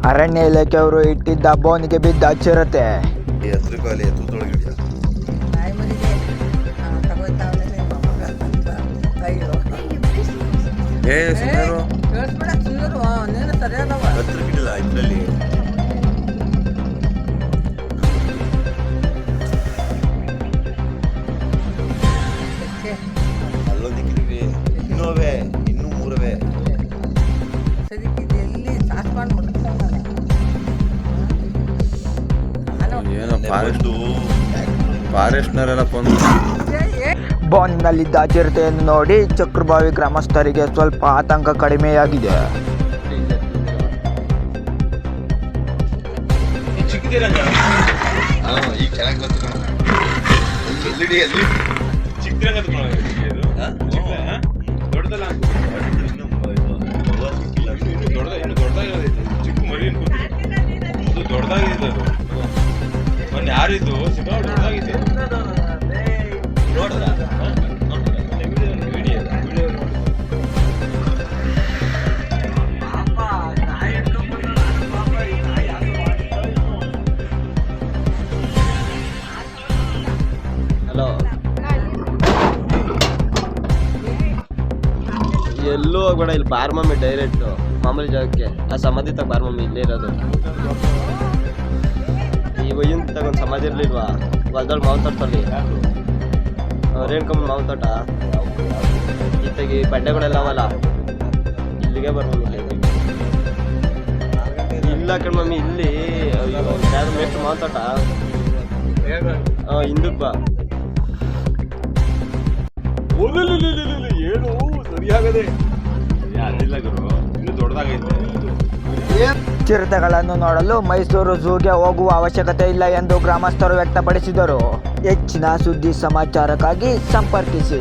ಅರಣ್ಯ ಇಲಾಖೆಯವರು ಇಟ್ಟಿದ್ದ ಬೋನಿಗೆ ಬಿದ್ದ ಚಿರತೆ. ಹೆಸರು ಕಾಲಿ ಎತ್ತೊಳಗಿದೆಯಾ ಹತ್ರ ಗಿಡಲ್ಲ ಇದರಲ್ಲಿ ಅಲ್ಲೊಂದಿಕ್ಕಿದ್ವಿ ಇನ್ನೂ ಮೂರವೇ ಏನೋ ಫಾರೆಸ್ಟ್ನವರೆಲ್ಲ ಬಂದು ಬೋನಿನಲ್ಲಿದ್ದ ಚಿರತೆಯನ್ನು ನೋಡಿ ಚಕ್ರಬಾವಿ ಗ್ರಾಮಸ್ಥರಿಗೆ ಸ್ವಲ್ಪ ಆತಂಕ ಕಡಿಮೆಯಾಗಿದೆ. ಈಗ ಚೆನ್ನಾಗಿ ಬಂತು ದೊಡ್ಡದಲ್ಲ ಚಿಕ್ಕ ಮರಿ ಅದು ದೊಡ್ಡದಾಗಿದೆ. ಅದು ಮೊನ್ನೆ ಯಾರಿದ್ದು ಸಿಕ್ಕಾಪಟ್ಟೆ ದೊಡ್ಡದಾಗಿದೆ. ನೋಡಿದ್ರ ವಿಡಿಯೋ ಹಲೋ, ಎಲ್ಲೂ ಹೋಗ್ಬೇಡ, ಇಲ್ಲಿ ಬಾರ್ ಮಮ್ಮಿ ಡೈರೆಕ್ಟ್ ಮಾಮೂಲಿ ಜಾಗಕ್ಕೆ. ಆ ಸಮಾಧಿ ತಗ ಬಾರ್ ಮಮ್ಮಿ ಇಲ್ಲೇ ಇರೋದು. ಈ ವಯ್ಯನ್ ತಗೊಂಡು ಸಮಾಧಿ ಇರ್ಲಿಲ್ವಾ ಹೊಲ್ದೊಳಗೆ ಮಾವು ತೋಟದಲ್ಲಿ ರೇಣ್ಕಮ್ಮ ಮಾವು ತೋಟ ಇತ್ತಾಗಿ ಬಂಡೆಗಳೆಲ್ಲ ಅವಲ್ಲ, ಇಲ್ಲಿಗೆ ಬರ್ಮಮ್ಮಿ. ಇಲ್ಲ ಕಣ್ ಮಮ್ಮಿ, ಇಲ್ಲಿ ಯಾರು ಮೇಷ್ಟು ಮಾವು ತೋಟ ಹಿಂದಕ್ಕೆ ಬಾ. ಏನು ಸರಿಯಾಗದೆ ಅದಿಲ್ಲ ಗುರು, ಇನ್ನು ದೊಡ್ಡದಾಗೈತೆ. ಚಿರತೆಗಳನ್ನು ನೋಡಲು ಮೈಸೂರು ಝೂಗೆ ಹೋಗುವ ಅವಶ್ಯಕತೆ ಇಲ್ಲ ಎಂದು ಗ್ರಾಮಸ್ಥರು ವ್ಯಕ್ತಪಡಿಸಿದರು. ಹೆಚ್ಚಿನ ಸುದ್ದಿ ಸಮಾಚಾರಕ್ಕಾಗಿ ಸಂಪರ್ಕಿಸಿ.